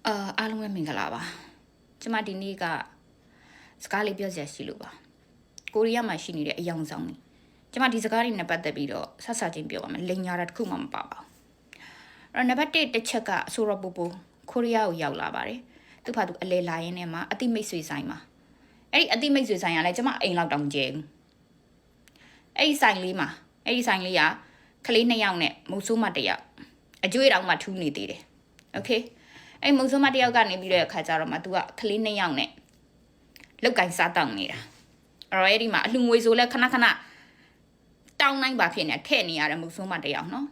အားလုံးပဲမင်္ဂလာပါကျမဒီနေ့ကစကားလေးပြောစရာရှိလို့ပါကိုရီးယားမှာရှိနေတဲ့အယောင်ဆောင်နေကျမဒီစကားလေးနဲ့ပတ်သက်ပြီးတော့ဆက်ဆက်ချင်းပြောပါမယ်လိန်ညာတာတစ်ခုမှမပါပါဘူးအဲ့တော့နံပါတ်1တစ်ချက်ကအဆိုရပူပူကိုရီးယားကိုရောက်လာပါတယ်သူ့ဖာသူအလဲလာရင်းနဲ့မှာအတိမိတ်ဆွေဆိုင်မှာအဲ့ဒီအတိမိတ်ဆွေဆိုင်ကလည်းကျမအိမ်လောက်တောင်ကျဲဘူးအဲ့ဒီဆိုင်လေးကကလေး2ယောက်နဲ့မုတ်ဆိုးမ1ယောက်အကျွေးတောင်မှထူးနေသေးတယ်โอเคအဲ့မုံစုံမတယောက်ကနေပြီးတဲ့အခါကျတော့မှ तू ကကလေး2ယောက်နဲ့လောက်ကင်စားတောင်းနေတာအဲ့တော့အဲ့ဒီမှာအလှငွေဆိုလဲခဏတောင်းနိုင်ပါဖြစ်နေထဲ့နေရတဲ့မုံစုံမတယောက်နော်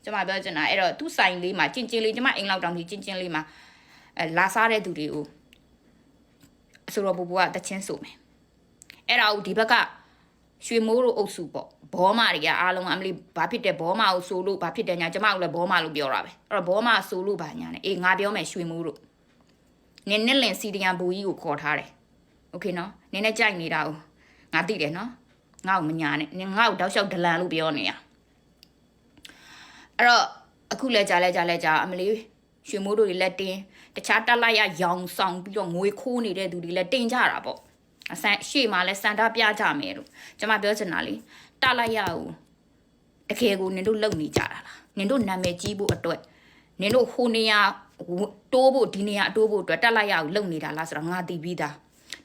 ကျမပြောချင်တာအဲ့တော့သူ့ဆိုင်လေးမှာကျင်လေးကျမအိမ်လောက်တောင်ဒီကျင်လေးမှာလာစားတဲ့သူတွေကိုအဆိုတော့ဘူဘူကတချင်းဆိုမယ်အဲ့ဒါကိုဒီဘက်ကရွှေမိုးတို့အုပ်စုပေါ့ဘောမတွေကအားလုံးအမလီဘာဖြစ်တဲ့ဘောမကိုဆိုလို့ဘာဖြစ်တယ်ညာကျမတို့လည်းဘောမလို့ပြောတာပဲအဲ့တော့ဘောမဆိုလို့ဘာညာနဲ့အေးငါပြောမယ်ရွှေမိုးတို့နင်းနဲ့လင်စီတရန်ဘူကြီးကိုခေါ်ထားတယ်โอเคနော်နင်းနဲ့ကြိုက်နေတာကိုငါသိတယ်နော်ငါ့ကိုမညာနဲ့နင်းငါ့ကိုတောက်လျှောက်ဒလန်လို့ပြောနေရအဲ့တော့အခုလဲကြာအမလီရွှေမိုးတို့တွေလည်းတင်းတခြားတက်လိုက်ရရောင်ဆောင်ပြီးတော့ငွေခိုးနေတဲ့သူတွေလည်းတင်းကြတာပေါ့ရှေ့မှာလဲစန္ဒပြကြမယ်လို့ကျမပြောချင်တာလေတလိုက်ရအောင်တကယ်ကိုနင်တို့လုံနေကြတာလားနင်တို့နာမည်ကြီးဖို့အတွက်နင်တို့ဟိုနေရတိုးဖို့ဒီနေရတိုးဖို့အတွက်တက်လိုက်ရအောင်လုံနေတာလားဆိုတော့ငါသိပြီးသာ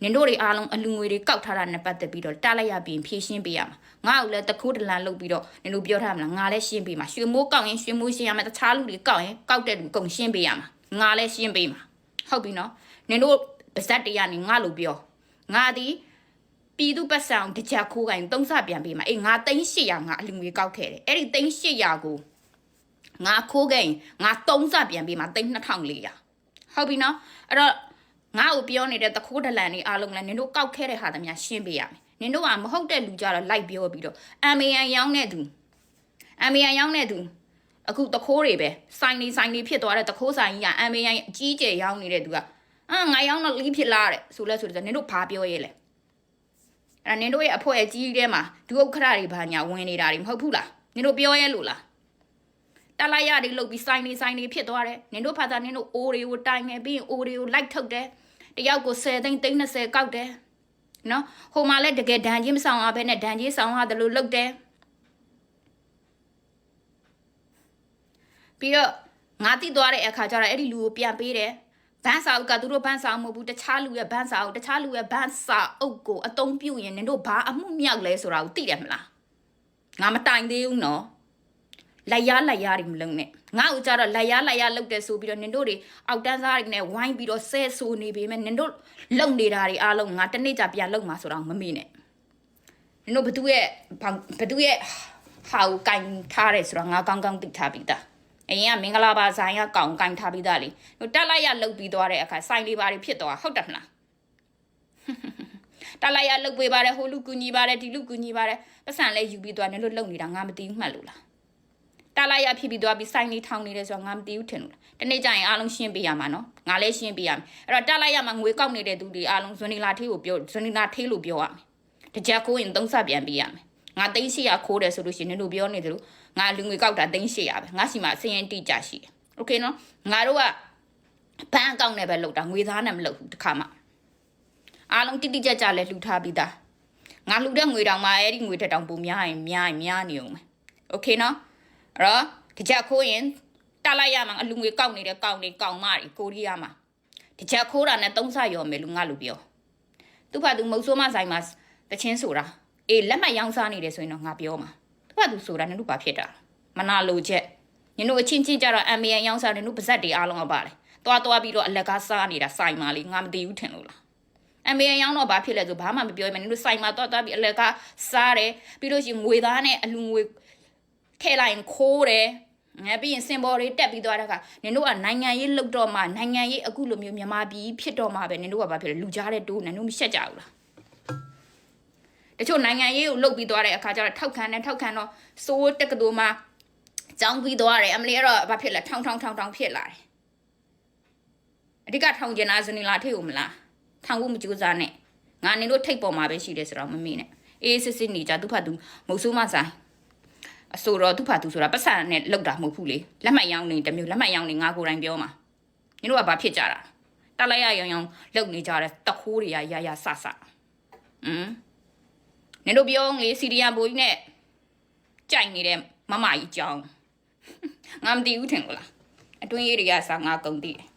းနင်တို့တွေအားလုံးအလူငွေတွေကောက်ထားတာနဲ့ပတ်သက်ပြီးတော့တက်လိုက်ရပြီးဖြည့်ရှင်းပေးရမှာငါ့ကိုလည်းတခိုးတလန်လုပ်ပြီးတော့နင်တို့ပြောထားမလားငါလည်းရှင်းပေးမှာရွှေမိုးကောက်ရင်ရွှေမိုးရှင်းရမယ်တခြားလူတွေကောက်ရင်ကောက်တဲ့လူကုန်ရှင်းပေးရမှာငါလည်းရှင်းပေးမှာဟုတ်ပြီနော်နင်တို့ပါဇက်တွေကနေငါလို့ပြောငါဒီပြည်သူပတ်ဆောင်တကြခိုးကိုင်3ဆပြန်ပေးမှာအေးငါ3800ငါအလူငွေကောက်ခဲ့တယ်အဲ့ဒီ3800ကိုငါခိုးခဲ့ငါ3ဆပြန်ပေးမှာ2400ဟုတ်ပြီနော်အဲ့တော့ငါ့ကိုပြောနေတဲ့တခိုးဒလန်တွေအားလုံးလည်းနင်တို့ကောက်ခဲ့တဲ့ဟာတည်းများရှင်းပေးရမယ်နင်တို့ကမဟုတ်တဲ့လူကြတော့လိုက်ပြောပြီးတော့ MAN ရောင်းတဲ့သူအခုတခိုးတွေပဲဆိုင်နေဖြစ်သွားတဲ့တခိုးဆိုင်ကြီးက MAN အကြီးကျယ်ရောင်းနေတဲ့သူကငါရောင်းတော့လီးဖြစ်လာတဲ့ဆိုတော့နင်တို့ဘာပြောရဲလဲအဲ့နင်တို့ရဲ့အဖွဲအကြီးထဲမှာဒုဥက္ခရတွေဘာညာဝင်နေတာတွေမဟုတ်ဘူးလားနင်တို့ပြောရဲလို့လားတလိုက်ရတွေလုတ်ပြီးဆိုင်နေဖြစ်သွားတယ်နင်တို့ဖာသာနင်တို့အိုးတွေကိုတိုင်ငယ်ပြီးအိုးတွေကိုလိုက်ထုတ်တယ်တယောက်ကို10သိန်း20ကောက်တယ်နော်ဟိုမှာလည်းတကယ်ဒဏ်ကြီးမဆောင်ရဘဲနဲ့ဒဏ်ကြီးဆောင်ရတယ်လို့လုပ်တယ်ပြီးတော့ငါတိသွားတဲ့အခါကျတော့အဲ့ဒီလူကိုပြန်ပေးတယ်ဘန်းစာအုပ်ကသူတို့ဘန်းစာအုပ်မဟုတ်ဘူးတခြားလူရဲ့ဘန်းစာအုပ်ကိုအသုံးပြုရင်နင်တို့ဘာအမှုမြောက်လဲဆိုတာကိုသိတယ်မလားငါမတိုင်သေးဘူးနော်လက်ရတွေမလုံးနဲ့ငါ့ကိုကြတော့လက်ရလုပ်တယ်ဆိုပြီးတော့နင်တို့တွေအောက်တန်းစားတွေနဲ့ဝိုင်းပြီးတော့ဆဲဆိုနေပေမဲ့နင်တို့လုံနေတာတွေအားလုံးငါတနေ့ကြပြန်လုံမှာဆိုတော့မမေ့နဲ့နင်တို့ဘသူရဲ့ဟာကိုကင်ထားတယ်ဆိုတော့ငါကောင်းသိထားပြီးသားအရင်ကမင်္ဂလာပါဆိုင်ကကောင်းကင်ထားပြီးသားလေတက်လိုက်ရလုတ်ပြီးသွားတဲ့အခါဆိုင်လေးပါတွေဖြစ်သွားဟုတ်တယ်မလားတက်လိုက်ရလုတ်ပေးပါတယ်ဟိုလူကူညီပါတယ်ဒီလူကူညီပါတယ်ပတ်စံလဲယူပြီးသွားနင်တို့လုံနေတာငါမသိဘူးမှတ်လို့လားတက်လိုက်ရဖြစ်ပြီးသွားပြီးဆိုင်လေးထောင်နေတယ်ဆိုတော့ငါမသိဘူးထင်လို့လားတနေ့ကျရင်အားလုံးရှင်းပေးရမှာနော်ငါလည်းရှင်းပေးရမယ်အဲ့တော့တက်လိုက်ရမှာငွေကောက်နေတဲ့သူတွေအားလုံးဇွန်နီလာထေးလို့ပြောရမယ်တကြခိုးရင်3ဆပြန်ပေးရမယ်ငါ3800ခိုးတယ်ဆိုလို့ရှိရင်နင်တို့ပြောနေတယ်လို့ငါလူငွေကောက်တာ3800ပဲငါစီမှာစရင်တိကျရှိတယ်โอเคနော်ငါတို့ကဘဏ်အကောင့်နဲ့ပဲလုပ်တာငွေသားနဲ့မလုပ်ဘူးတခါမှအားလုံးတိကျလဲလှူထားပြီးသားငါလှူတဲ့ငွေတောင်မှအဲ့ဒီငွေတက်တောင်ပုံများရင်များနေအောင်ပဲโอเคနော်အဲ့တော့တကြခိုးရင်တက်လိုက်ရမှာအလူငွေကောက်နေတဲ့ကောင်မတွေကိုရီးယားမှာတကြခိုးတာနဲ့3ဆရော်မယ်လို့ငါလူပြောသူ့ဘာသူမုတ်ဆိုးမဆိုင်မှာတချင်းဆိုတာအေးလက်မှတ်ရောင်းစားနေတယ်ဆိုရင်တော့ငါပြောမှာသူကသူဆိုတာနင်တို့ဘာဖြစ်တာမနာလိုချက်နင်တို့အချင်းချင်းကြတော့ MAN ရောင်းစားနင်တို့ပါဇက်တွေအားလုံးကပါလေသွားပြီးတော့အလကားစားနေတာဆိုင်မှာလေငါမသိဘူးထင်လို့လား MAN ရောင်းတော့ဘာဖြစ်လဲဆိုဘာမှမပြောမှနင်တို့ဆိုင်မှာသွားပြီးအလကားစားတယ်ပြီးလို့ရှိရင်ငွေသားနဲ့အလူငွေထဲလိုက်ရင်ခိုးတယ်ငါပြီးရင်စင်ဘော်တွေတက်ပြီးသွားတဲ့အခါနင်တို့ကနိုင်ငံရေးလှုပ်တော့မှနိုင်ငံရေးအခုလိုမျိုးမြန်မာပြည်ဖြစ်တော့မှပဲနင်တို့ကဘာဖြစ်လဲလူကြားတဲ့တိုးနင်တို့မရှက်ကြဘူးလားတချို့နိုင်ငံရေးကိုလှုပ်ပြီးသွားတဲ့အခါကျတော့ထောက်ခံတော့စိုးတက်ကတူမှာကြောင်းပြီးသွားတယ်အမလီကတော့ဘာဖြစ်လဲထောင်ဖြစ်လာတယ်အဓိကထောင်ကျင်တာဇနီလာထိတ်ကိုမလားထောင်ဖို့မကြိုးစားနဲ့ငါနင်တို့ထိတ်ပေါ်မှာပဲရှိတယ်ဆိုတော့မမေ့နဲ့အေးစစ်နေကြသူဖတ်သူမုတ်ဆိုးမဆိုင်အဆိုတော့သူဖတ်သူဆိုတာပတ်စံနဲ့လောက်တာမဟုတ်ဘူးလေလက်မှတ်ရောင်းနေတမျိုးလက်မှတ်ရောင်းနေငါကိုယ်တိုင်ပြောမှာ နင်တို့ကဘာဖြစ်ကြတာတက်လိုက်ရရောင်ရောင်လုံနေကြတဲ့တခိုးတွေကရရဆဆနင်တို့ပြောလေစီရီယံဘိုးကြီးနဲ့ကြိုက်နေတဲ့မမကြီးကြောင်းငါမသိဘူးထင်လို့လားအတွင်းရေးတွေကစားငါကုန်တည်တယ်